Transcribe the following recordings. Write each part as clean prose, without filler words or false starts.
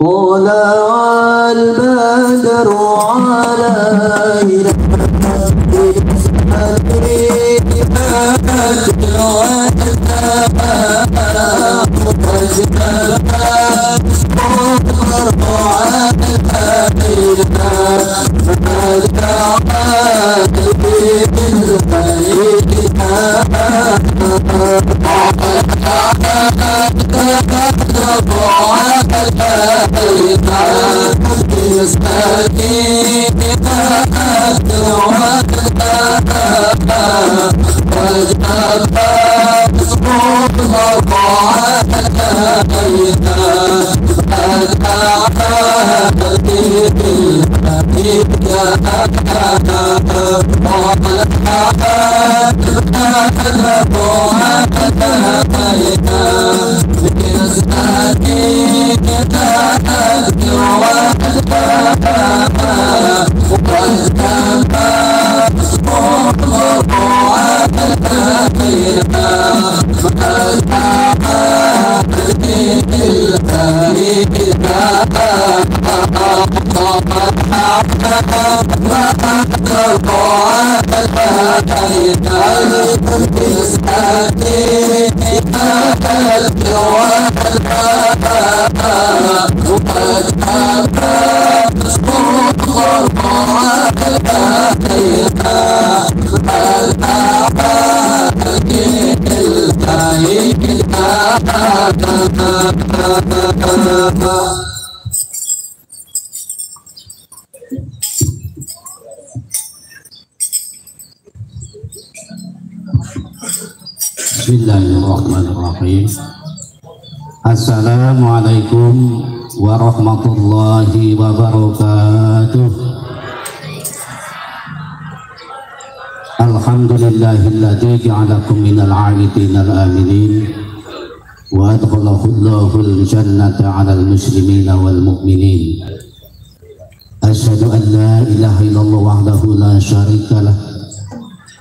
طلع البدر علينا Bismillahirrahmanirrahim. Assalamualaikum warahmatullahi wabarakatuh. Alhamdulillahilladzi ja'alakum minal 'abidinal aminin wa adkhalahullahu al-jannata 'alal muslimina wal mu'minin. Asyhadu an la ilaha illallah wahdahu la syarikalah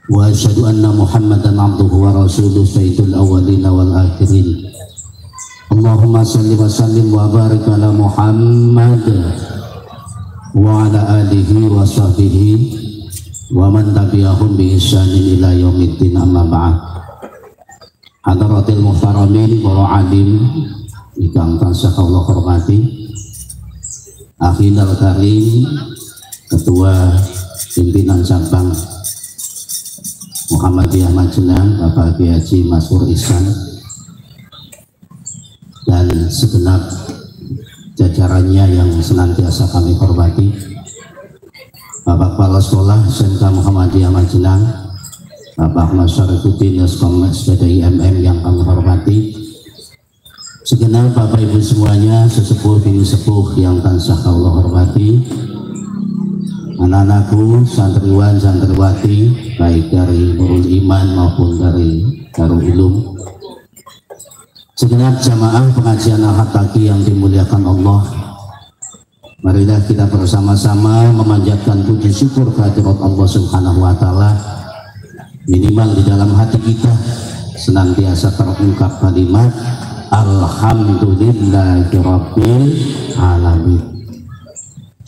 wa asyhadu anna Muhammadan abduhu wa rasuluhu sayyidul awwalin wal akhirin. Allahumma shalli wa sallim wa barik ala Muhammad wa ala alihi wa sahbihi wa man tabi'ahum bi ihsanin ila yaumiddin, amma ba'd. Hadaratil muhtaramin, para alim ingkang tansah Allah hormati, akhirul karim Ketua Pimpinan Cabang Muhammadiyah Magelang Bapak Kiai Haji Masrur Ihsan dan segenap jajarannya yang senantiasa kami hormati, Bapak Kepala Sekolah SMK Muhammadiyah Magelang Bapak Ahmad Syarifuddin SPDI MM yang kami hormati, segenap Bapak Ibu semuanya, sesepuh bini sepuh yang tansah Allah hormati, anak-anakku, santriwan, santriwati, baik dari Nurul Iman maupun dari Darul Ulum, segenap jamaah pengajian Al-Haqqi yang dimuliakan Allah. Marilah kita bersama-sama memanjatkan puji syukur kehadirat Allah Subhanahu wa Ta'ala. Minimal di dalam hati kita senantiasa terungkap kalimat Alhamdulillahirabbil alamin.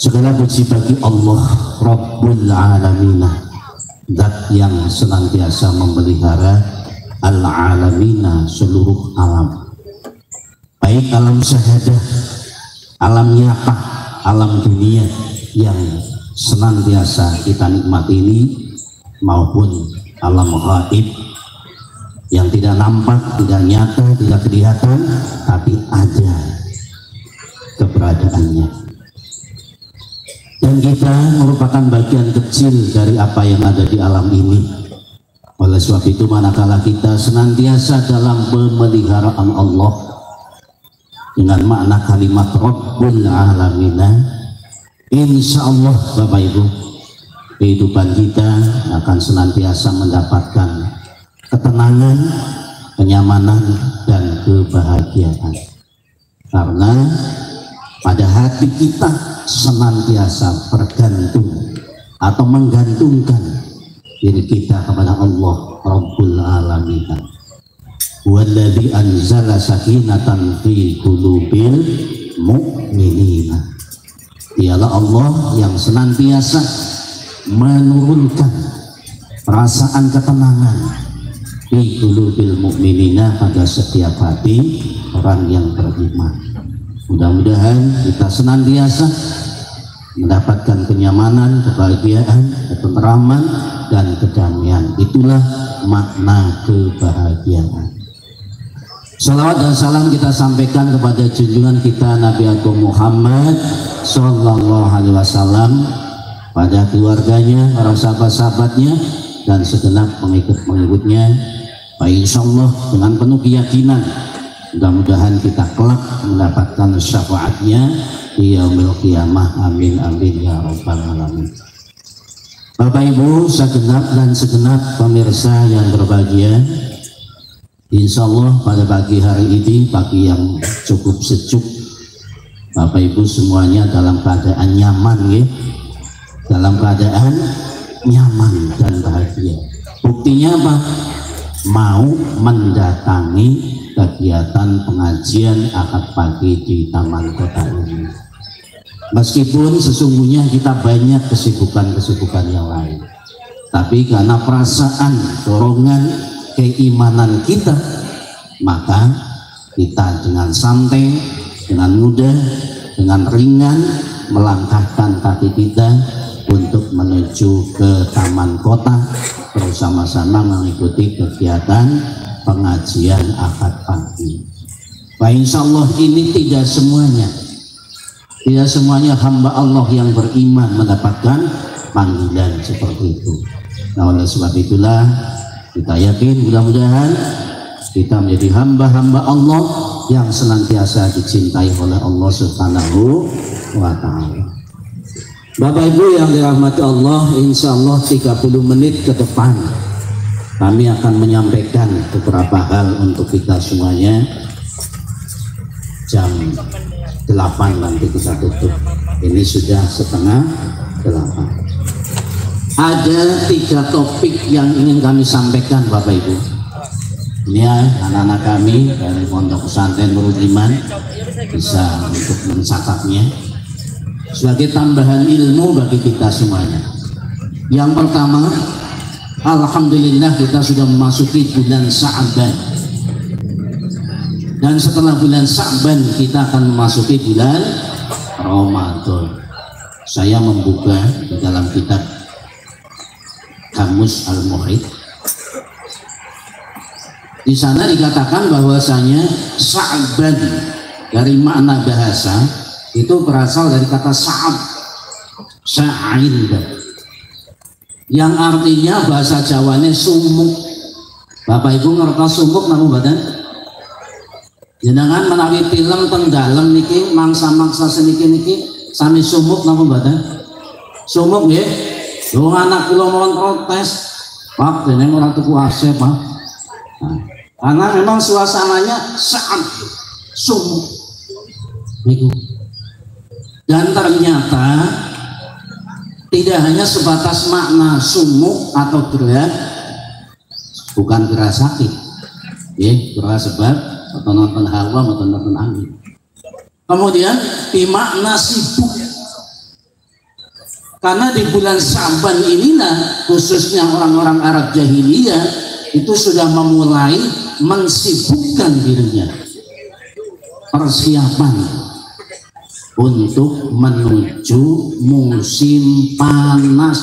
Segala puji bagi Allah Rabbul Alamin, zat yang senantiasa memelihara al-alamina, seluruh alam, baik alam syahadah, alam nyata, alam dunia yang senantiasa kita nikmati ini, maupun alam gaib yang tidak nampak, tidak nyata, tidak kelihatan, tapi ada keberadaannya. Dan kita merupakan bagian kecil dari apa yang ada di alam ini. Oleh sebab itu, manakala kita senantiasa dalam pemeliharaan Allah dengan makna kalimat Rabbul Alamina, insya Allah Bapak Ibu, kehidupan kita akan senantiasa mendapatkan ketenangan, kenyamanan, dan kebahagiaan. Karena pada hati kita senantiasa bergantung atau menggantungkan diri kita kepada Allah Rabbul Alamin. Walladzi anzala sakinatan fi qulubil mu'minina. Dialah Allah yang senantiasa menurunkan perasaan ketenangan di qulubil mu'minina pada setiap hati orang yang beriman. Mudah-mudahan kita senantiasa mendapatkan kenyamanan, kebahagiaan, ketenteraman, dan kedamaian. Itulah makna kebahagiaan. Salawat dan salam kita sampaikan kepada junjungan kita Nabi Agung Muhammad Sallallahu Alaihi Wasallam, pada keluarganya, para sahabat-sahabatnya, dan segenap pengikut-pengikutnya. Insya Allah dengan penuh keyakinan, mudah-mudahan kita kelak mendapatkan syafaatnya di yaumil qiyamah. Amin amin ya rabbal alamin. Bapak Ibu segenap dan segenap pemirsa yang berbahagia, insya Allah pada pagi hari ini, pagi yang cukup sejuk, Bapak Ibu semuanya dalam keadaan nyaman ya, dalam keadaan nyaman dan bahagia. Buktinya apa? Mau mendatangi kegiatan pengajian akad pagi di Taman Kota ini. Meskipun sesungguhnya kita banyak kesibukan-kesibukan yang lain, tapi karena perasaan, dorongan, keimanan kita, maka kita dengan santai, dengan mudah, dengan ringan melangkahkan kaki kita untuk menuju ke Taman Kota bersama-sama mengikuti kegiatan pengajian akad pagi. Insya Allah ini tidak semuanya hamba Allah yang beriman mendapatkan panggilan seperti itu. Nah, oleh sebab itulah kita yakin mudah-mudahan kita menjadi hamba-hamba Allah yang senantiasa dicintai oleh Allah Subhanahu wa Ta'ala. Bapak Ibu yang dirahmati Allah, insya Allah 30 menit ke depan kami akan menyampaikan beberapa hal untuk kita semuanya. Jam 8 nanti kita tutup. Ini sudah setengah 8. Ada 3 topik yang ingin kami sampaikan Bapak Ibu. Ini ya, anak-anak kami dari Pondok Pesantren Nurul Iman bisa untuk mencatatnya sebagai tambahan ilmu bagi kita semuanya. Yang pertama, alhamdulillah kita sudah memasuki bulan Sya'ban, dan setelah bulan Sya'ban kita akan memasuki bulan Ramadan. Saya membuka di dalam kitab Kamus Al-Muhit. Di sana dikatakan bahwasanya Sya'ban dari makna bahasa itu berasal dari kata Sa'ab, Sa'id, yang artinya bahasa Jawanya sumuk. Bapak Ibu ngertos sumuk namun badan jenengan menawi film tenggelam niki mangsa-mangsa seniki niki sami sumuk namun badan sumuk nggih. Wong anak kula mohon protes, Pak, dene ora tuku AC, Pak. Nah, karena memang suasananya Sa'ab, sumuk niku. Dan ternyata tidak hanya sebatas makna sumuk atau gerah, bukan gerah sakit ya, gerah sebab atau nonton hawa atau nonton angin. Kemudian dimakna sibuk, karena di bulan Sya'ban inilah khususnya orang-orang Arab jahiliyah itu sudah memulai mensibukkan dirinya, persiapan untuk menuju musim panas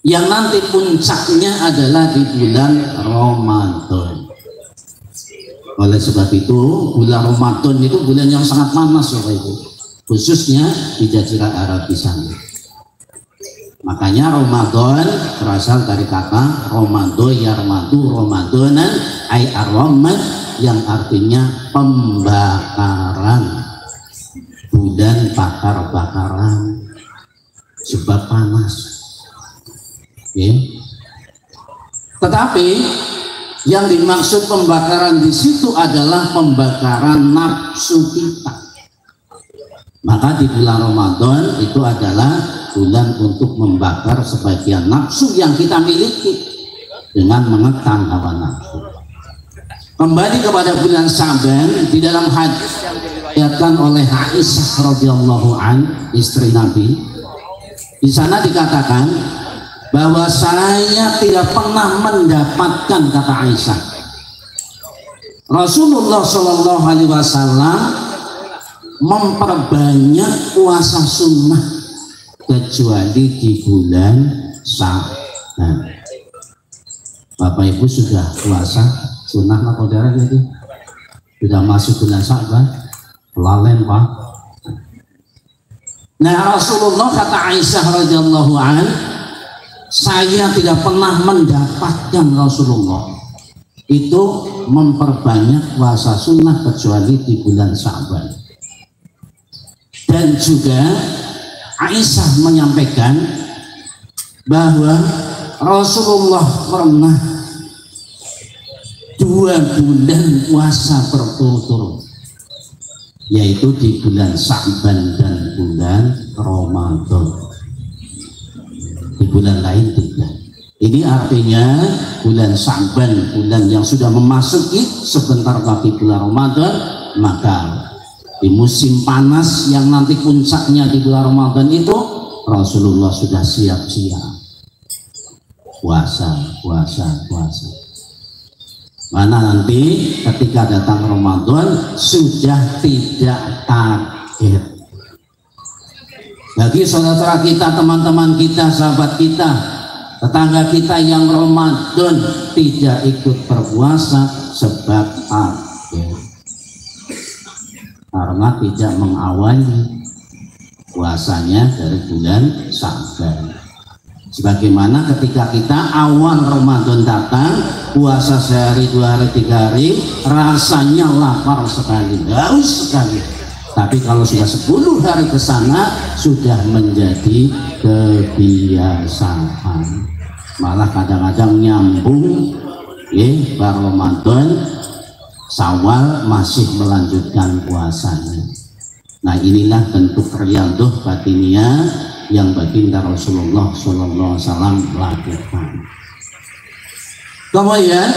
yang nanti puncaknya adalah di bulan Ramadan. Oleh sebab itu bulan Ramadan itu bulan yang sangat panas Bapak Ibu, khususnya di Jazirah Arab di sana. Makanya Ramadan berasal dari kata Ramadan, yarmadu, Ramadanan ay ar-ramad, yang artinya pembakaran, bulan bakar-bakaran sebab panas ya. Tetapi yang dimaksud pembakaran di situ adalah pembakaran nafsu kita. Maka di bulan Ramadan itu adalah bulan untuk membakar sebagian nafsu yang kita miliki dengan mengekang hawa nafsu. Kembali kepada bulan Sya'ban, di dalam hadis yang diriwayatkan diriwayatkan oleh Aisyah radhiyallahu an, istri Nabi. Di sana dikatakan bahwa saya tidak pernah mendapatkan, kata Aisyah, Rasulullah Shallallahu Alaihi Wasallam memperbanyak puasa sunnah kecuali di bulan Sya'ban. Bapak Ibu sudah puasa sunnah lah saudara, jadi sudah masuk bulan Sya'ban, lalem Pak. Nah, Rasulullah, kata Aisyah radhiyallahu an, saya tidak pernah mendapatkan Rasulullah itu memperbanyak puasa sunnah kecuali di bulan Sya'ban. Dan juga Aisyah menyampaikan bahwa Rasulullah pernah 2 bulan puasa berturut-turut, yaitu di bulan Sya'ban dan bulan Ramadan. Di bulan lain tidak. Ini artinya bulan Sya'ban, bulan yang sudah memasuki sebentar lagi bulan Ramadan, maka di musim panas yang nanti puncaknya di bulan Ramadan itu Rasulullah sudah siap-siap puasa. Mana nanti ketika datang Ramadan sudah tidak kaget. Bagi saudara kita, teman-teman kita, sahabat kita, tetangga kita yang Ramadan tidak ikut berpuasa sebab kaget, karena tidak mengawali puasanya dari bulan Sya'ban. Sebagaimana ketika kita awal Ramadan datang, puasa sehari, 2 hari, 3 hari, rasanya lapar sekali, haus sekali. Tapi kalau sudah 10 hari ke sana sudah menjadi kebiasaan. Malah kadang-kadang nyambung, baru Ramadan, Syawal masih melanjutkan puasanya. Nah, inilah bentuk riyadhah batiniah yang baginda Rasulullah Sallallahu Alaihi Wasallam lakukan. Kemudian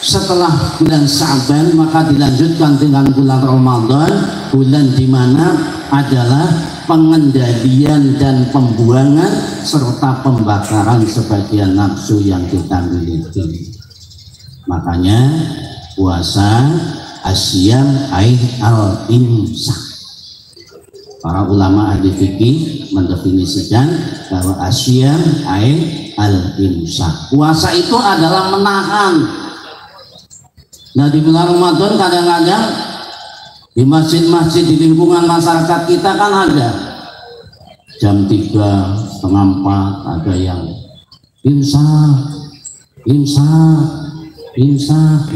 setelah bulan Sya'ban maka dilanjutkan dengan bulan Ramadan, bulan di mana adalah pengendalian dan pembuangan serta pembakaran sebagian nafsu yang kita miliki. Makanya puasa asyam al-imsak. Para ulama ahli fikih mendefinisikan bahwa asyam al-imsak, puasa itu adalah menahan. Nah, di bulan Ramadan kadang-kadang di masjid-masjid di lingkungan masyarakat kita kan ada jam 3, setengah 4 ada yang imsak.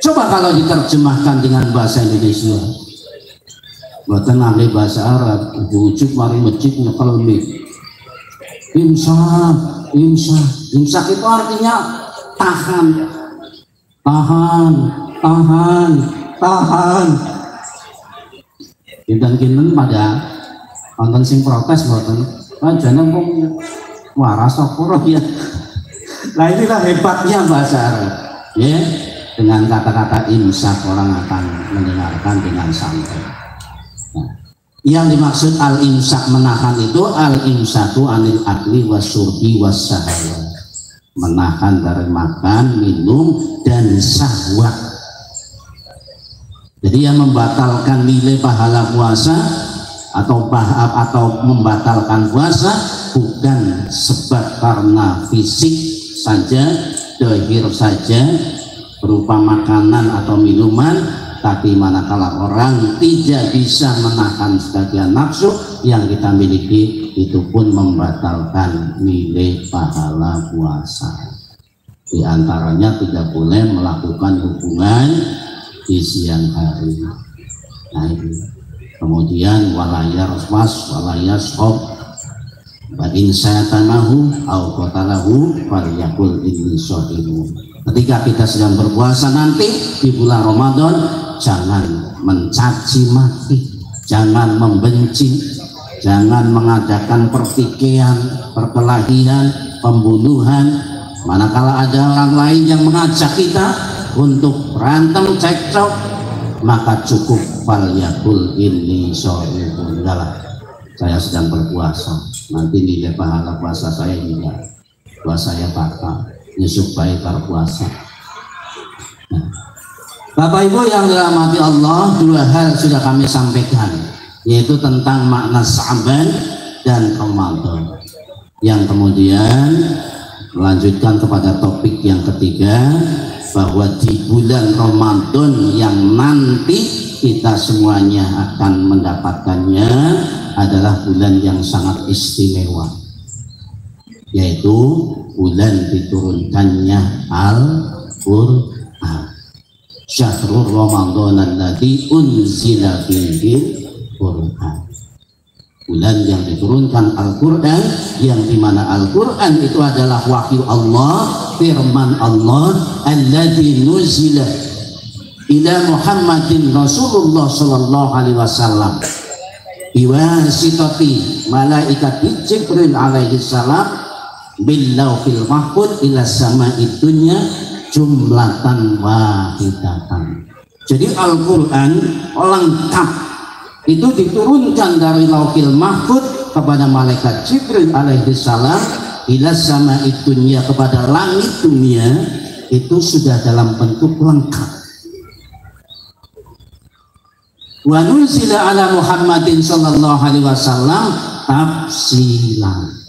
Coba kalau diterjemahkan dengan bahasa Indonesia, buatan ahli bahasa Arab, wujud mari masjid nyekel mik. Imsak itu artinya tahan. Kinten-kinten pada nonton sing protes buatan, jangan kok waras apa ya. Nah, inilah hebatnya bahasa Arab, ya. Dengan kata-kata imsak orang akan mendengarkan dengan santai. Nah, yang dimaksud al-imsak menahan itu al-imsaku anil akli wasyurbi wasyahawat, menahan dari makan, minum, dan syahwat. Jadi yang membatalkan nilai pahala puasa atau membatalkan puasa bukan sebab karena fisik saja, dohir saja, berupa makanan atau minuman, tapi manakala orang tidak bisa menahan sebagian nafsu yang kita miliki, itu pun membatalkan nilai pahala puasa. Di antaranya tidak boleh melakukan hubungan di siang hari. Nah, ini. Kemudian walayas walayashop wa in satanahu au qatalahu falyakul inni shaimun. Ketika kita sedang berpuasa nanti di bulan Ramadan, jangan mencaci maki, jangan membenci, jangan mengadakan pertikaian, perkelahian, pembunuhan. Manakala ada orang lain yang mengajak kita untuk berantem, cekcok, maka cukup falyakul inni shaimun. Udahlah, saya sedang berpuasa, nanti nilai pahala puasa saya juga, puasa saya batal, nyusup baik berpuasa. Nah, Bapak Ibu yang dirahmati Allah, dua hal sudah kami sampaikan, yaitu tentang makna Sa'ban dan Ramadan. Yang kemudian melanjutkan kepada topik yang ketiga, bahwa di bulan Ramadan yang nanti kita semuanya akan mendapatkannya adalah bulan yang sangat istimewa, yaitu bulan diturunkannya Al-Qur'an. Syahrul Ramadan alladzi unzila fihi Qur'an. Bulan yang diturunkan Al-Quran, yang dimana Al-Quran itu adalah wahyu Allah, firman Allah, alladzi nuzila ila Muhammadin Rasulullah sallallahu alaihi wasallam biwasitati malaikat Jibril alaihi salam bil lauhil mahfuz ila sama'id dunya jumlatan wahidatan. Jadi Al-Quran lengkap itu diturunkan dari Lauhil Mahfuz kepada malaikat Jibril alaihi salam ila sama'id dunya, kepada langit dunia, itu sudah dalam bentuk lengkap. Wa nuzila ala Muhammadin sallallahu alaihi wasallam tafsilan.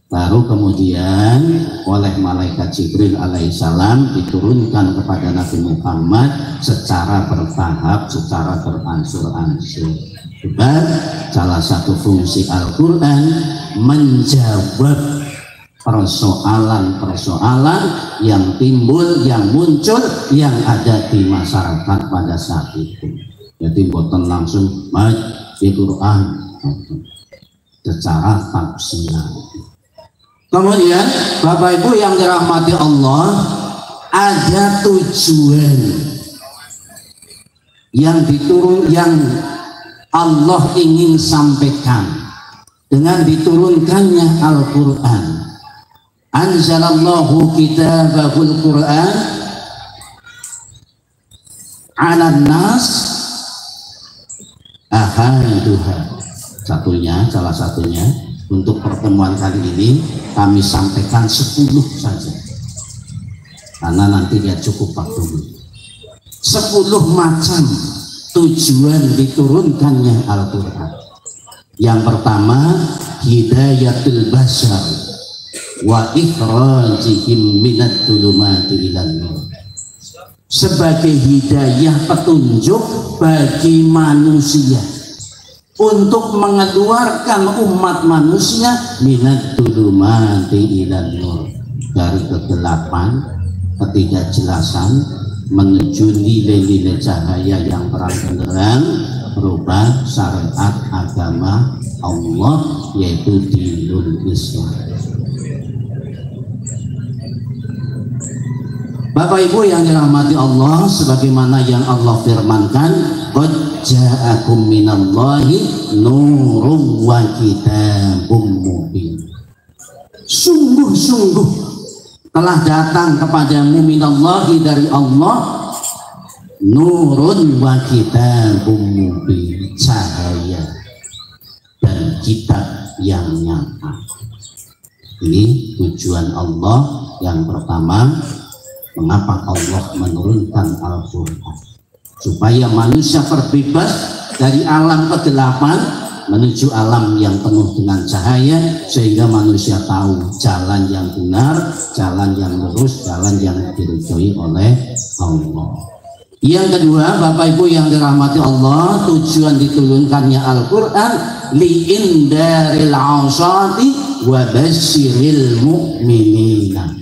Baru kemudian oleh malaikat Jibril alaihissalam diturunkan kepada Nabi Muhammad secara bertahap, secara beransur-ansur. Sebab salah satu fungsi Al-Quran menjawab persoalan-persoalan yang timbul, yang muncul, yang ada di masyarakat pada saat itu. Jadi bukan langsung di Quran, secara tafsiran. Kemudian Bapak Ibu yang dirahmati Allah, ada tujuan yang Allah ingin sampaikan dengan diturunkannya Al-Quran. Anzalallahu kitabahul Quran ala nas ahaduha. Salah satunya untuk pertemuan kali ini kami sampaikan 10 saja, karena nanti dia cukup waktu. 10 macam tujuan diturunkannya Al-Quran. Yang pertama, hidayatul bashar wa ikhrajihim minad dhulumati ilan nur. Sebagai hidayah, petunjuk bagi manusia untuk mengeluarkan umat manusia minad dhulumati ilan nur, dari kegelapan, ketidakjelasan, menuju nilai-nilai cahaya yang terang benderang, berubah syariat agama Allah, yaitu dinul Islam. Bapak Ibu yang dirahmati Allah, sebagaimana yang Allah firmankan, qad ja'akum minallahi nurun wa kitabum mubin. Sungguh-sungguh telah datang kepadamu minallahi, dari Allah, nurun wa kitabum mubin, cahaya dan kitab yang nyata. Ini tujuan Allah yang pertama. Mengapa Allah menurunkan Al-Quran? Supaya manusia terbebas dari alam kegelapan menuju alam yang penuh dengan cahaya, sehingga manusia tahu jalan yang benar, jalan yang lurus, jalan yang diridhoi oleh Allah. Yang kedua, Bapak Ibu yang dirahmati Allah, tujuan diturunkannya Al-Quran li'indaril awsati wa basyiril mu'minina,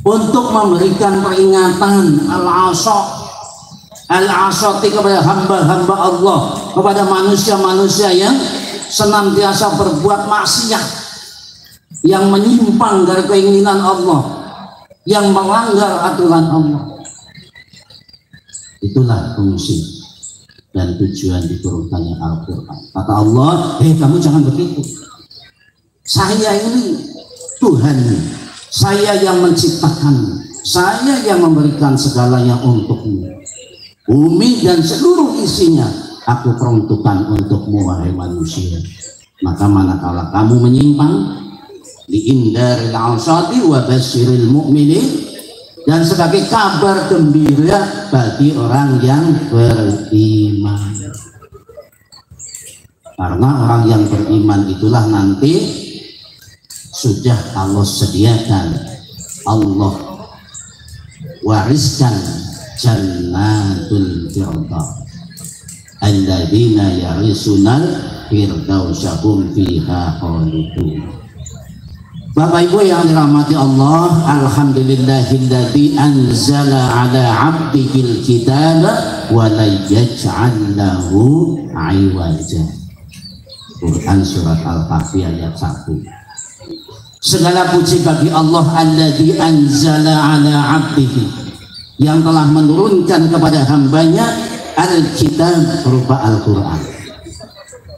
untuk memberikan peringatan al-asati kepada hamba-hamba Allah, kepada manusia-manusia yang senantiasa berbuat maksiat, yang menyimpang dari keinginan Allah, yang melanggar aturan Allah. Itulah fungsi dan tujuan diturunkannya Al-Quran. Kata Allah, kamu jangan begitu. Saya ini Tuhan, saya yang menciptakan, saya yang memberikan segalanya untukmu. Bumi dan seluruh isinya aku peruntukkan untukmu wahai manusia. Maka manakala kamu menyimpang liindaril ausati wa basyiril mu'minin, dan sebagai kabar gembira bagi orang yang beriman. Karena orang yang beriman itulah nanti sudah Allah sediakan, Allah wariskan jannatul firdaus alladzina yarisunal firdausahum fiha khalidun. Bapak Ibu yang dirahmati Allah, alhamdulillahilladzi anzala ala 'abdihil kitaba wa la yaj'al lahu 'iwaja. Quran surat Al-Kahfi ayat 1. Segala puji bagi Allah alladzi anzala ala 'abdihi, yang telah menurunkan kepada hambanya al-kitab berupa Al-Quran.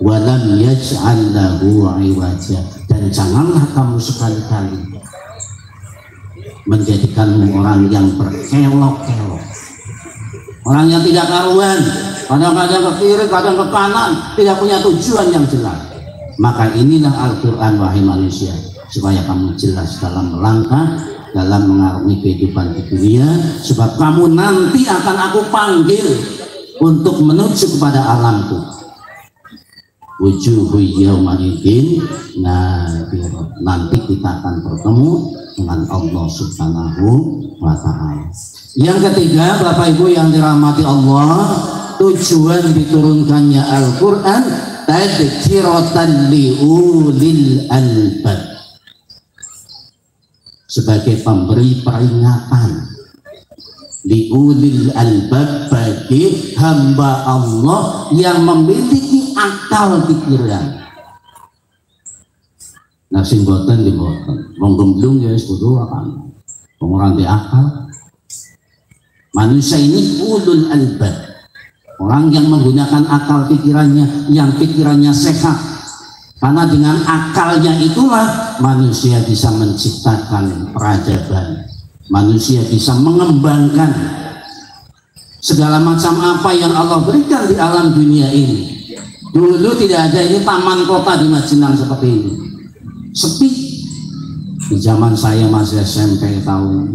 Wa lam yaj'al lahu 'iwaja, dan janganlah kamu sekali-kali menjadikanmu orang yang berkelok-kelok, orang yang tidak karuan, kadang-kadang ke kiri, kadang ke kanan, tidak punya tujuan yang jelas. Maka inilah Al-Quran wahai manusia, supaya kamu jelas dalam melangkah, dalam mengarungi kehidupan di dunia, sebab kamu nanti akan aku panggil untuk menuju kepada alamku. Wujuhu yawma idzin nadhirah. Nanti kita akan bertemu dengan Allah Subhanahu wa ta'ala. Yang ketiga, Bapak Ibu yang dirahmati Allah, tujuan diturunkannya Al-Quran tadhkiratan liulil albab, sebagai pemberi peringatan liulil albab, bagi hamba Allah yang memiliki akal pikiran. Nah sing boten di boten, wong gemblung ya wis kudu akan ora ndek akal. Manusia ini ulul albab, orang yang menggunakan akal pikirannya, yang pikirannya sehat. Karena dengan akalnya itulah manusia bisa menciptakan peradaban, manusia bisa mengembangkan segala macam apa yang Allah berikan di alam dunia ini. Dulu tidak ada ini taman kota di Majenang seperti ini, sepi. Di zaman saya masih SMP tahun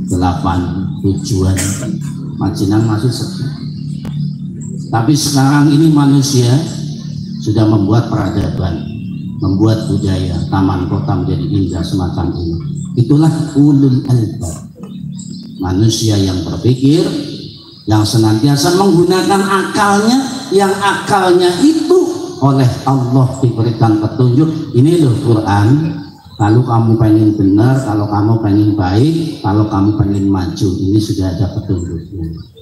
87-an, Majenang masih sepi. Tapi sekarang ini manusia sudah membuat peradaban, membuat budaya, taman kota menjadi indah semacam ini. Itulah ulul albab, manusia yang berpikir, yang senantiasa menggunakan akalnya, yang akalnya itu oleh Allah diberikan petunjuk. Ini loh Quran, kalau kamu pengen benar, kalau kamu pengen baik, kalau kamu pengen maju, ini sudah ada petunjuknya.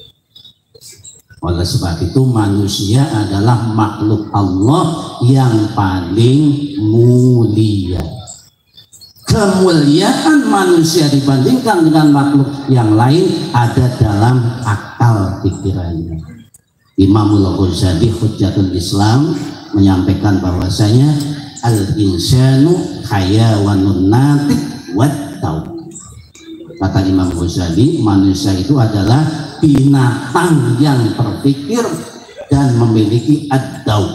Oleh sebab itu manusia adalah makhluk Allah yang paling mulia. Kemuliaan manusia dibandingkan dengan makhluk yang lain ada dalam akal pikirannya. Imamul Ghazali Hujjatul Islam menyampaikan bahwasanya al-insanu hayawanun natiq wat-tauq. Kata Imam Ghazali, manusia itu adalah binatang yang berpikir dan memiliki ad-dauq.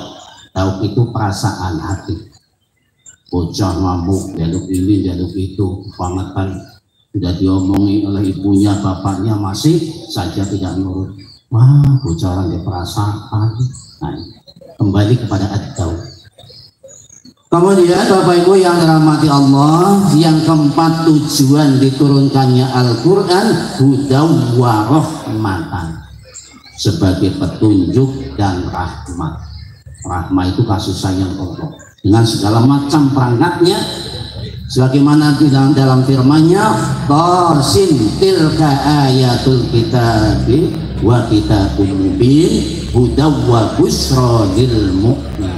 Dauq itu perasaan hati. Bocah ngamuk, jaluk ini, jaluk itu, kebangetan, sudah diomongi oleh ibunya, bapaknya, masih saja tidak nurut. Wah, bocah orang dia perasaan. Nah, kembali kepada ad-dauq. Kemudian Bapak Ibu yang dirahmati Allah, yang keempat tujuan diturunkannya Al-Quran hudaw wa rahmatan, sebagai petunjuk dan rahmat. Rahmat itu kasih sayang Allah dengan segala macam perangkatnya, sebagaimana dalam firman-Nya, Tarsin tilka ayatul kitabi wa kitabun mubin hudaw wa busra lil mu'min.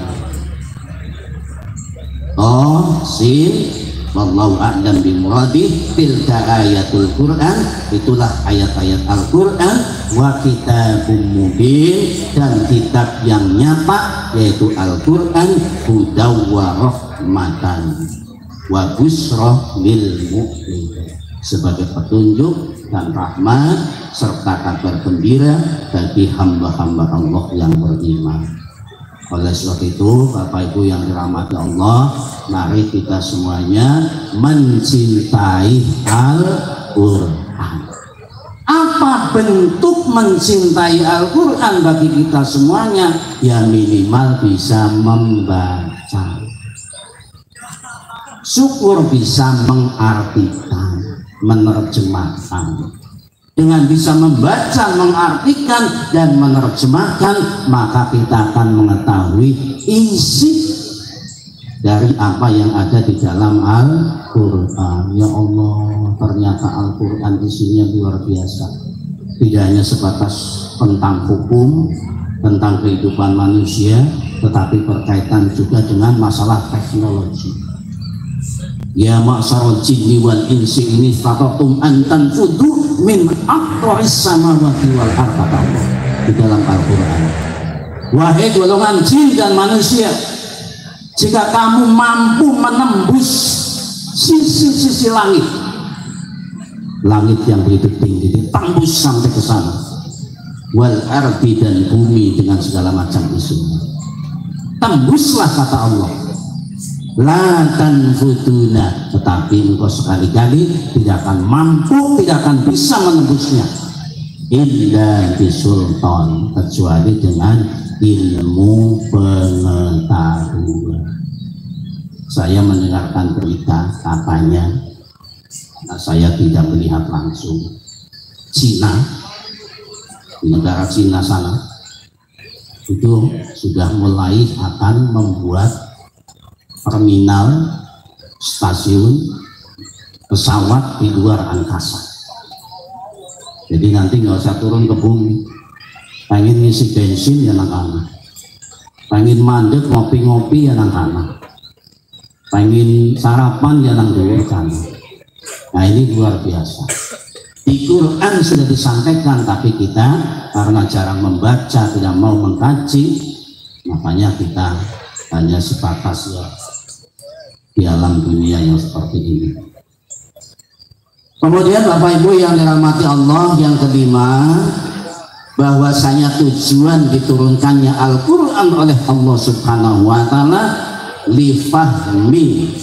Sin, wallahu a'lam bimuradi, tilka ayatul Quran, itulah ayat-ayat Al-Quran, wa kitabun mubin, dan kitab yang nyata yaitu Al-Quran, hudaw wa rahmatan wa busra lil mu'min, sebagai petunjuk dan rahmat serta kabar gembira bagi hamba-hamba Allah yang beriman. Oleh sebab itu, Bapak Ibu yang dirahmati Allah, mari kita semuanya mencintai Al-Quran. Apa bentuk mencintai Al-Quran bagi kita semuanya? Ya minimal bisa membaca, syukur bisa mengartikan, menerjemahkan. Dengan bisa membaca, mengartikan, dan menerjemahkan, maka kita akan mengetahui isi dari apa yang ada di dalam Al-Quran. Ya Allah, ternyata Al-Quran isinya luar biasa. Tidak hanya sebatas tentang hukum, tentang kehidupan manusia, tetapi berkaitan juga dengan masalah teknologi. Ya ma'syarul jinni wal insi ini fatatum antan fudu min aqtaris samawati wal ardi di dalam Al-Quran. Wahai golongan jin dan manusia, jika kamu mampu menembus sisi-sisi langit yang begitu tinggi, ditembus sampai ke sana, wal ardi dan bumi dengan segala macam isinya, tembuslah kata Allah. La tanfuduna, tetapi engkau sekali-kali tidak akan mampu, tidak akan bisa menembusnya illa bisultan, kecuali dengan ilmu pengetahuan. Saya mendengarkan berita katanya, saya tidak melihat langsung, Cina, di negara Cina sana itu sudah mulai akan membuat terminal, stasiun pesawat di luar angkasa. Jadi nanti nggak usah turun ke bumi. Pengen ngisi bensin ya nang, pengen mandek ngopi-ngopi ya nang, pengen sarapan ya nang dulu kan. Nah ini luar biasa. Di Quran sudah disampaikan, tapi kita karena jarang membaca, tidak mau mengkaji, makanya kita hanya sebatas ya di alam dunia yang seperti ini. Kemudian Bapak Ibu yang dirahmati Allah, yang kelima, bahwasanya tujuan diturunkannya Al-Quran oleh Allah Subhanahu wa Ta'ala li fahmi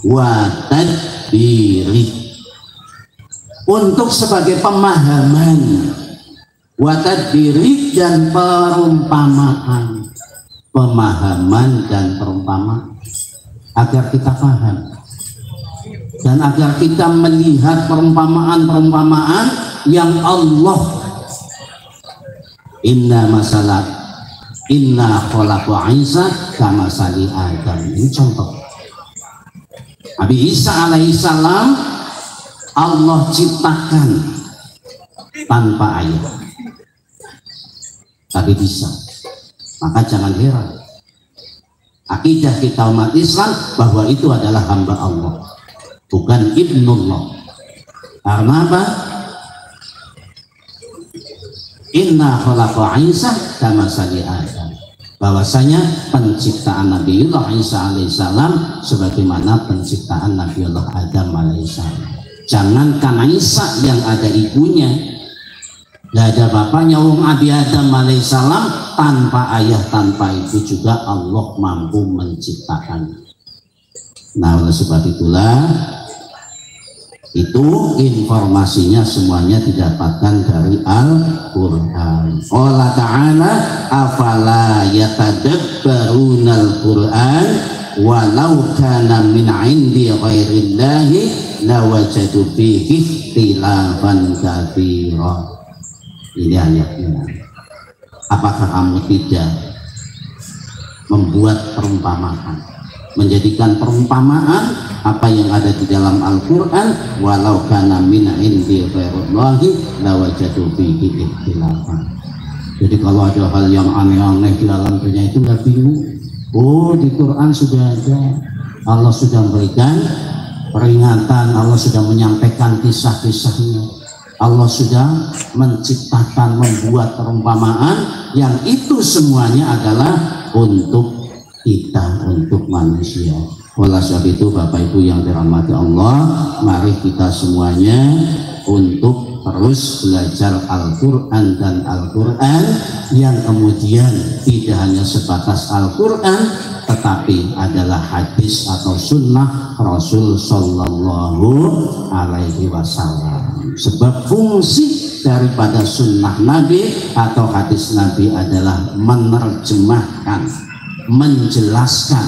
wa tadbiri, untuk sebagai pemahaman, wa tadbiri dan perumpamaan, pemahaman dan perumpamaan, agar kita paham dan agar kita melihat perumpamaan-perumpamaan yang Allah inna khalaqu Isa kama sali Adam. Ini contoh. Nabi Isa alaihissalam Allah ciptakan tanpa ayah, tapi bisa. Maka jangan heran, akidah kita umat Islam bahwa itu adalah hamba Allah, bukan ibnullah. Karena apa? Inna khalaqa Isa kama sali Adam, bahwasanya penciptaan Nabiullah Isa alaihissalam sebagaimana penciptaan Nabiullah Adam alaihissalam. Jangankan Isa yang ada ibunya, gak ada bapaknya, wong Nabi Adam alaihissalam tanpa ayah, tanpa ibu juga Allah mampu menciptakan. Nah oleh sebab itulah itu informasinya semuanya didapatkan dari Al-Quran. Allah Ta'ala afala yatadabbaruna Al-Quran walau kana min indi ghairillahi lawajadu fihi ikhtilafan katsira. Ini ayatnya. Apakah kamu tidak membuat perumpamaan, menjadikan perumpamaan apa yang ada di dalam Al-Quran, walau kana min indi ghairillahi lawajadu fihi ikhtilafan. Jadi kalau ada hal yang aneh-aneh di alam dunia itu nggak bingung. Oh, di Quran sudah ada, Allah sudah memberikan peringatan, Allah sudah menyampaikan kisah-kisahnya, Allah sudah menciptakan, membuat perumpamaan yang itu semuanya adalah untuk kita, untuk manusia. Oleh sebab itu Bapak Ibu yang dirahmati Allah, mari kita semuanya untuk terus belajar Al-Quran dan Al-Quran yang kemudian tidak hanya sebatas Al-Quran tetapi adalah hadis atau sunnah Rasul Sallallahu Alaihi Wasallam. Sebab fungsi daripada sunnah Nabi atau hadis Nabi adalah menerjemahkan, menjelaskan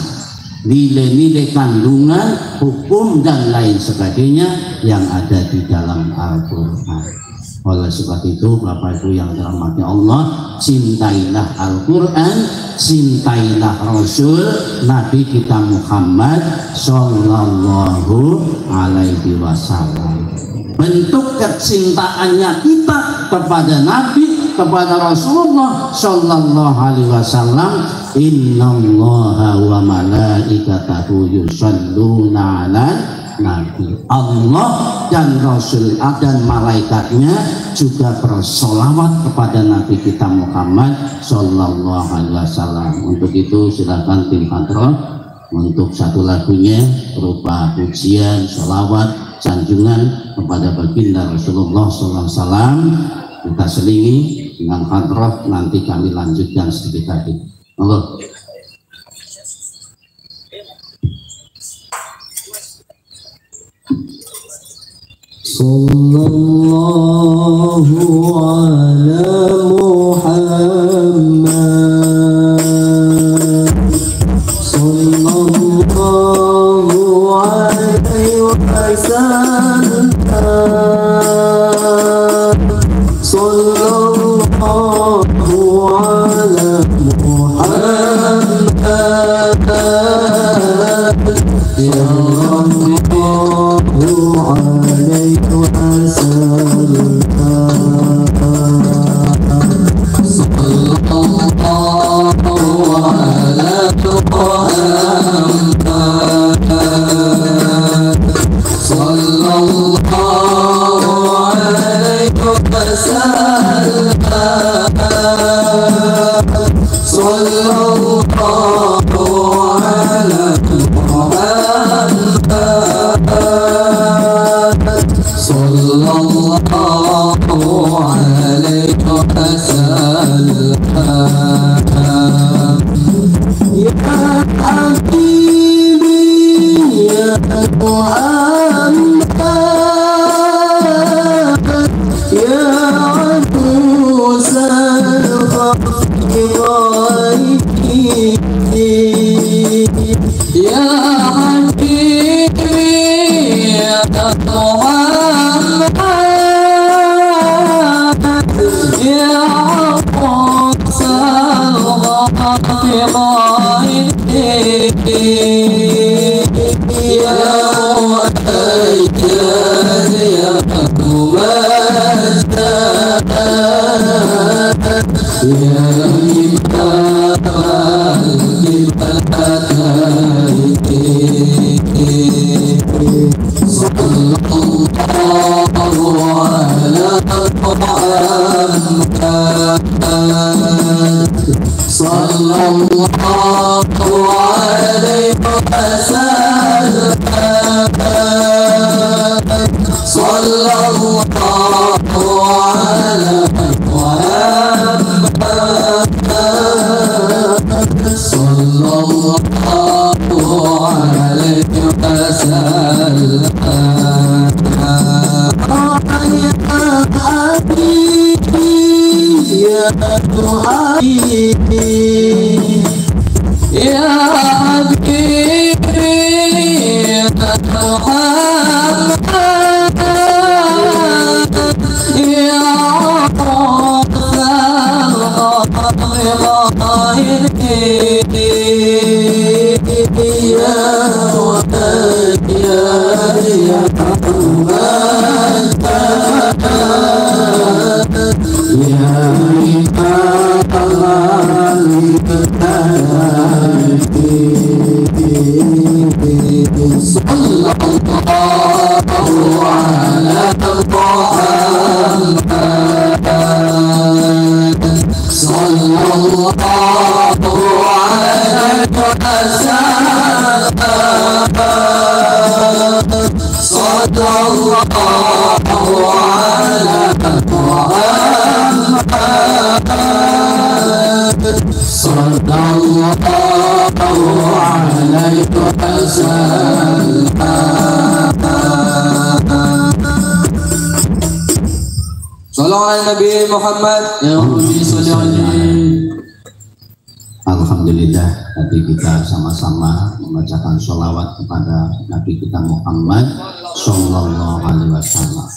nilai-nilai kandungan, hukum dan lain sebagainya yang ada di dalam Al-Quran. Oleh sebab itu Bapak Ibu yang dirahmati Allah, cintailah Al-Quran, cintailah Rasul Nabi kita Muhammad Sallallahu Alaihi Wasallam. Bentuk kecintaannya kita kepada Nabi, kepada Rasulullah Sallallahu Alaihi Wasallam, innallaha wa malaikatahu yusholluna 'alan nabi. Allah dan Rasul dan malaikatnya juga bersolawat kepada Nabi kita Muhammad Sallallahu Alaihi Wasallam. Untuk itu silakan tim kontrol untuk satu lagunya berupa pujian, solawat, sanjungan kepada baginda Rasulullah Sallallahu Alaihi Wasallam. Kita selingi dengan hadroh, nanti kami lanjutkan sedikit lagi. Allah. Sallallahu ala Muhammad, sallallahu alaihi wasallam, sallallahu ala Muhammad, ya Rabbi alaihi wasallam, sallallahu ala Muhammad, sallallahu alaihi wasallam, sallallahu ala Muhammad, sallallahu alaihi wasallam. Ya Habibi ya Muhammad, ya Abusal Khairi, ya Habibi ya Muhammad, ya Abusal Khairi, ya Mu'ayyad ya Mu'azzad, ya Imam al-Fatih, sallallahu ala Muhammad, sallallahu alaihi wasallam, sallallahu ala Muhammad, sallallahu alaihi wasallam. Ya Habibi ya Habibi ya Muhammad, ya Abusal Khairi, ya Mu'ayyad ya Muhammad, ya Imam al-Fatih, sallallahu ala Muhammad, sallallahu alaihi wasallam, sallallahu Nabi Muhammad ya Alhamdulillah, tadi kita sama-sama membacakan sholawat kepada Nabi kita Muhammad Sallallahu Alaihi Wasallam.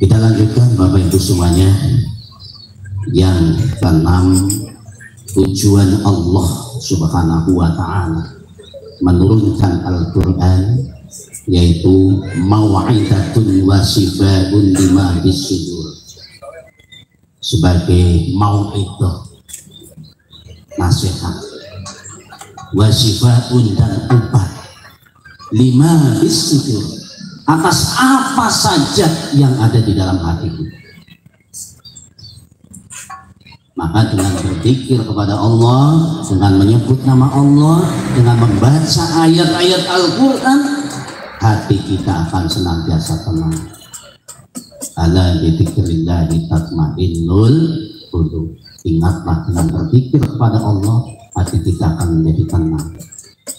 Kita lanjutkan Bapak Ibu semuanya. Yang keenam, tujuan Allah Subhanahu Wa Taala menurunkan Al-Quran yaitu mau'idatun wa shifaa'un lima fis-sudur, sebagai mau'idah, nasihat, wa shifaa'un dan obat, lima fis-sudur, atas apa saja yang ada di dalam hati kita. Maka dengan berzikir kepada Allah, dengan menyebut nama Allah, dengan membaca ayat-ayat Al-Quran, hati kita akan senantiasa tenang. Ala bidzikrillahi tatmainnul qulub. Ingatlah, dengan berzikir kepada Allah, hati kita akan menjadi tenang.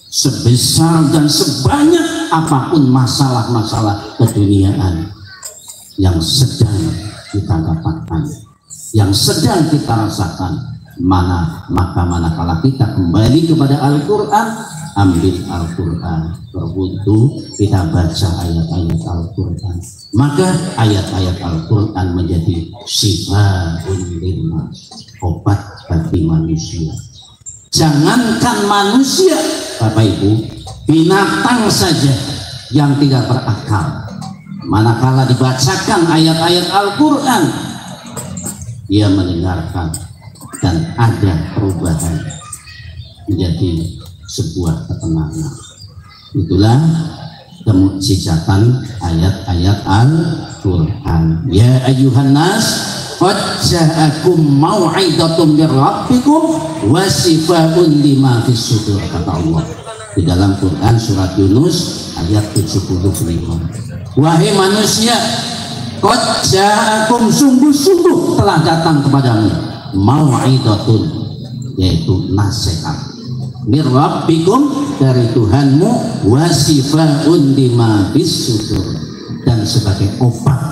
Sebesar dan sebanyak apapun masalah-masalah keduniaan yang sedang kita dapatkan, yang sedang kita rasakan, maka manakala kita kembali kepada Al-Quran, ambil Al-Quran, berwudu, kita baca ayat-ayat Al-Quran, maka ayat-ayat Al-Quran menjadi syifaa'un linnas, obat bagi manusia. Jangankan manusia, Bapak Ibu, binatang saja yang tidak berakal, manakala dibacakan ayat-ayat Al-Quran, dia mendengarkan dan ada perubahan menjadi sebuah ketenangan. Itulah kemukjizatan ayat-ayat Al-Quran. Ya ayyuhan nas, qad ja'akum mau'idatun mir rabbikum wa shifaa'un lima fis-sudur, kata Allah di dalam Quran surat Yunus ayat 75. Wahai manusia, qad ja'akum, sungguh-sungguh telah datang kepadamu, mau'idatun, yaitu nasihat, mir rabbikum, dari Tuhanmu, wa shifaa'un lima fis-sudur, dan sebagai obat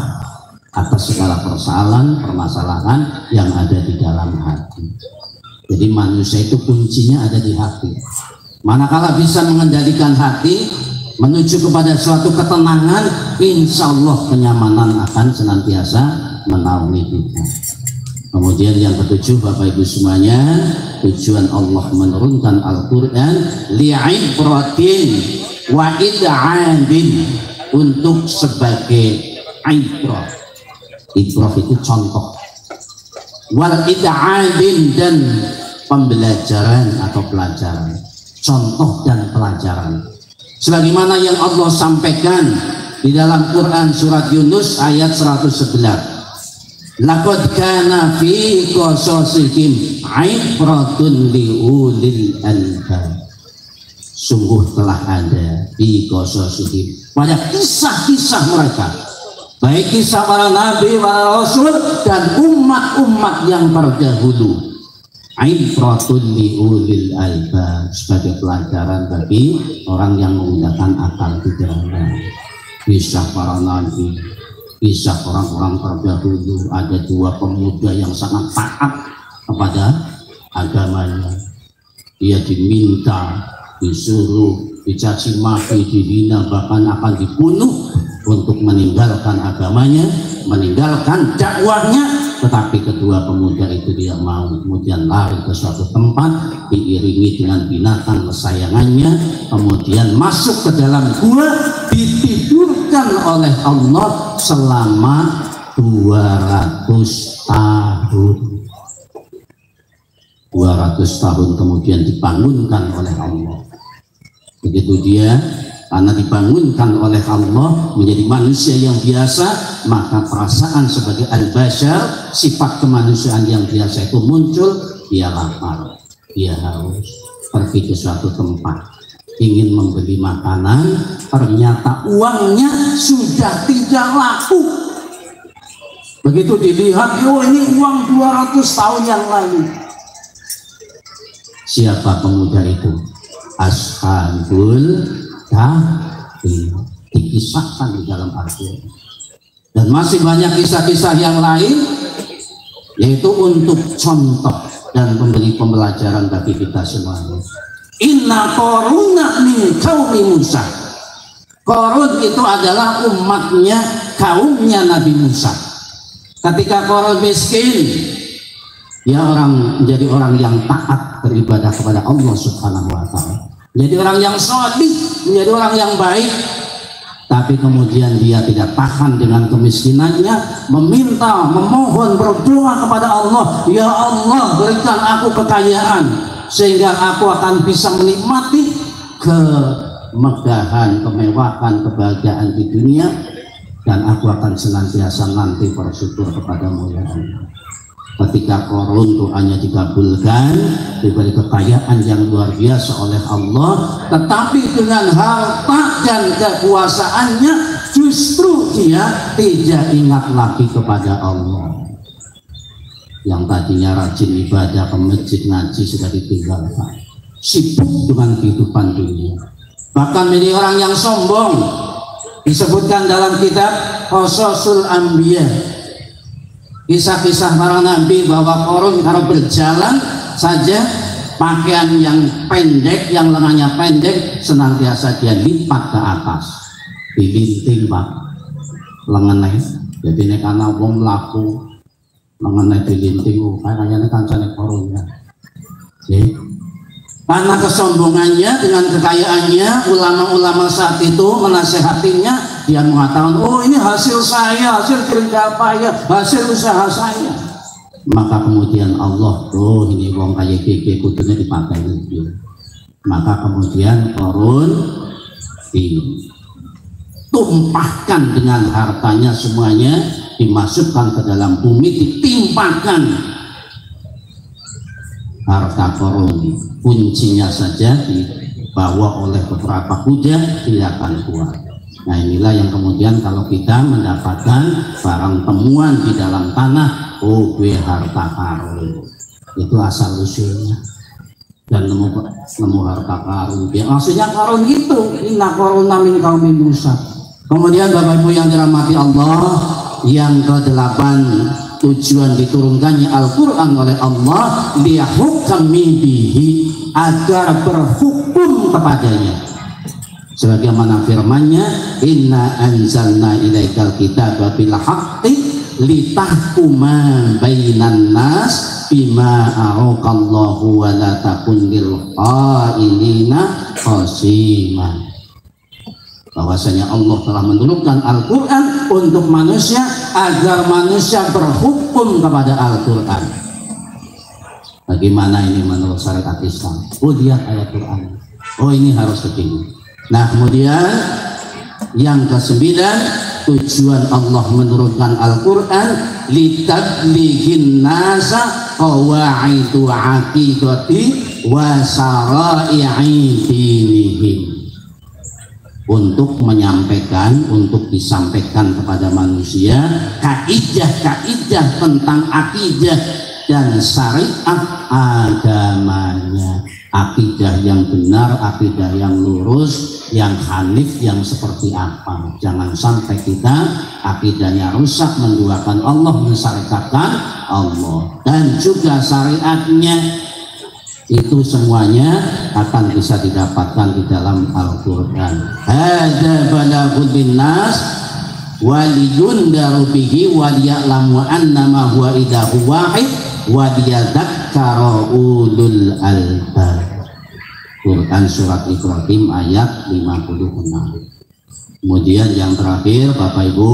atas segala permasalahan yang ada di dalam hati. Jadi manusia itu kuncinya ada di hati. Manakala bisa mengendalikan hati menuju kepada suatu ketenangan, insya Allah kenyamanan akan senantiasa menaungi kita. Kemudian yang ketujuh, Bapak Ibu semuanya, tujuan Allah menurunkan Al-Quran li'ibratin wa id'abin, untuk sebagai ibrah. Ibrah itu contoh, wal id'abin, dan pembelajaran atau pelajaran, contoh dan pelajaran, sebagaimana yang Allah sampaikan di dalam Quran surat Yunus ayat 111. Laqad kana fi qasasihim ibratun liulil albab. Sungguh telah ada fi qasasihim, pada kisah-kisah mereka, baik kisah para nabi, para rasul, dan umat-umat yang terdahulu, ibratun liulil albab, sebagai pelajaran bagi orang yang menggunakan akal pikirannya. Kisah para nabi, kisah orang-orang terdahulu, ada dua pemuda yang sangat taat kepada agamanya. Dia diminta, disuruh, dicaci maki, dihina, bahkan akan dibunuh untuk meninggalkan agamanya, meninggalkan dakwahnya. Tetapi kedua pemuda itu tidak mau, kemudian lari ke suatu tempat, diiringi dengan binatang kesayangannya, kemudian masuk ke dalam gua, ditidurkan oleh Allah selama 200 tahun. 200 tahun kemudian dibangunkan oleh Allah. Begitu dia, karena dibangunkan oleh Allah menjadi manusia yang biasa, maka perasaan sebagai al-bashar, sifat kemanusiaan yang biasa itu muncul. Dia lapar, dia haus, pergi ke suatu tempat, ingin membeli makanan, ternyata uangnya sudah tidak laku. Begitu dilihat, oh ini uang 200 tahun yang lalu. Siapa pemuda itu? Ashabul Kahfi, dikisahkan di dalam Al-Quran. Dan masih banyak kisah-kisah yang lain, yaitu untuk contoh dan memberi pembelajaran bagi kita semuanya. Inna Qaruna min qaumi Musa. Qarun itu adalah umatnya, kaumnya Nabi Musa. Ketika Qarun miskin, dia menjadi orang yang taat beribadah kepada Allah Subhanahu wa Ta'ala. Menjadi orang yang sholih, menjadi orang yang baik. Tapi kemudian dia tidak tahan dengan kemiskinannya, meminta, memohon, berdoa kepada Allah, ya Allah berikan aku kekayaan sehingga aku akan bisa menikmati kemegahan, kemewahan, kebahagiaan di dunia, dan aku akan senantiasa nanti bersyukur kepadamu ya Allah. Ketika Qarun doanya dikabulkan, diberi kekayaan yang luar biasa oleh Allah, tetapi dengan harta dan kekuasaannya justru dia tidak ingat lagi kepada Allah. Yang tadinya rajin ibadah ke masjid ngaji sudah ditinggalkan, sibuk dengan kehidupan dunia, bahkan menjadi orang yang sombong. Disebutkan dalam kitab Qasasul Anbiya, kisah-kisah para nabi, bahwa Qarun kalau berjalan saja pakaian yang pendek, yang lengannya pendek, senantiasa dia lipat ke atas, dilinting Pak lengannya. Jadi ini karena wong laku lengannya dilinting, kayaknya ini kancane Qarun ya. Karena kesombongannya dengan kekayaannya, ulama-ulama saat itu menasehatinya, dia mengatakan, oh ini hasil saya, hasil kerja payah, hasil usaha saya. Maka kemudian Allah, oh ini wong kaya gege kudunya dipakai itu. Maka kemudian Qarun ditumpahkan dengan hartanya semuanya, dimasukkan ke dalam bumi, ditimpakan harta Qarun. Kuncinya saja dibawa oleh beberapa kuda, tidak akan kuat. Nah inilah yang kemudian kalau kita mendapatkan barang temuan di dalam tanah, oh gue harta karun, itu asal usulnya. Dan nemu harta karun, ya maksudnya karun itu, inna qaruna min qaumi Musa. Kemudian Bapak Ibu yang dirahmati Allah, yang ke-8 tujuan diturunkannya Al-Quran oleh Allah, liyahukami bihi, agar berhukum kepadanya. Sebagaimana firman-Nya, inna anzalna ilaikal kitaba bil haqqi litahkuma bainan nas bima araqallahu wa la takun lil qailina khasima. Bahwasanya Allah telah menurunkan Al-Quran untuk manusia agar manusia berhukum kepada Al-Quran. Bagaimana ini menurut syariat Islam? Oh lihat ayat Quran, oh ini harus begini. Nah kemudian yang ke-9, tujuan Allah menurunkan Al-Quran, litablighin nasa qawaidu aqiqati wa sara'i'i dinihim, untuk menyampaikan, untuk disampaikan kepada manusia kaidah-kaidah tentang akidah dan syariat agamanya. Akidah yang benar, akidah yang lurus, yang hanif, yang seperti apa. Jangan sampai kita akidahnya rusak, menduakan Allah, mensyariatkan Allah. Dan juga syariatnya itu semuanya akan bisa didapatkan di dalam Al-Quran. Hadza balaghun linnas waliyundaru bihi waliya'lamu annama huwa ilahu wahid waliyadzakkara ulul albab. Quran surat Ibrahim ayat 56. Kemudian yang terakhir Bapak Ibu,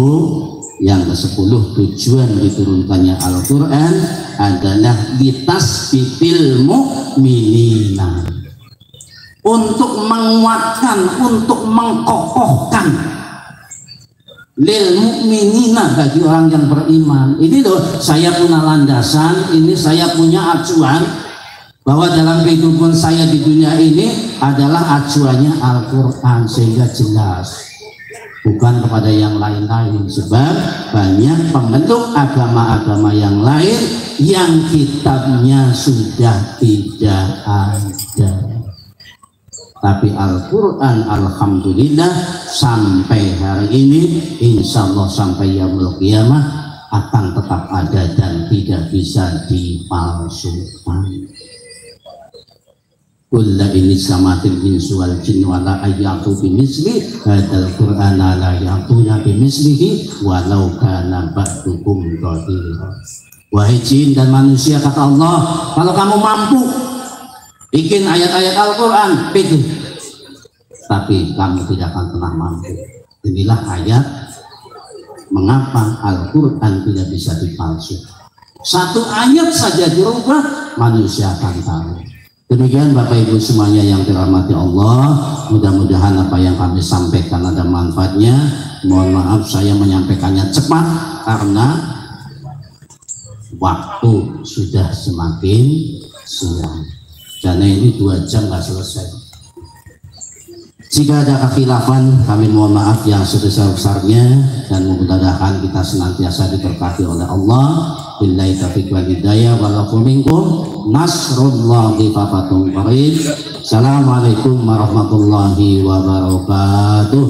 yang ke-10 tujuan diturunkannya Al-Quran adalah litasbitil mu'minina, untuk menguatkan, untuk mengkokohkan lil mu'minina, bagi orang yang beriman. Ini loh, saya punya landasan, ini saya punya acuan. bahwa dalam kehidupan saya di dunia ini adalah acuannya Al-Quran, sehingga jelas, bukan kepada yang lain-lain. Sebab banyak pembentuk agama-agama yang lain yang kitabnya sudah tidak ada, tapi Al-Quran alhamdulillah sampai hari ini, insya Allah sampai yaumul qiyamah akan tetap ada dan tidak bisa dipalsukan. Kulla ini samatil insu wal jin wala ayatu bimisli hadal qur'ana la yatuna bimislihi walau kana ba'dukum dhahira. Wahai jin dan manusia, kata Allah, kalau kamu mampu bikin ayat-ayat Al-Quran, bikin, tapi kamu tidak akan pernah mampu. Inilah ayat mengapa Al-Quran tidak bisa dipalsukan. Satu ayat saja dirubah, manusia akan tahu. Demikian Bapak Ibu semuanya yang dirahmati Allah, mudah-mudahan apa yang kami sampaikan ada manfaatnya. Mohon maaf saya menyampaikannya cepat karena waktu sudah semakin siang, karena ini 2 jam nggak selesai. Jika ada kekhilafan, kami mohon maaf yang sebesar-besarnya, dan mudah-mudahan kita senantiasa diberkati oleh Allah. Billahi taufiq wal hidayah, walakum minkum nasrullahi wa fathun qarib. Assalamualaikum warahmatullahi wabarakatuh.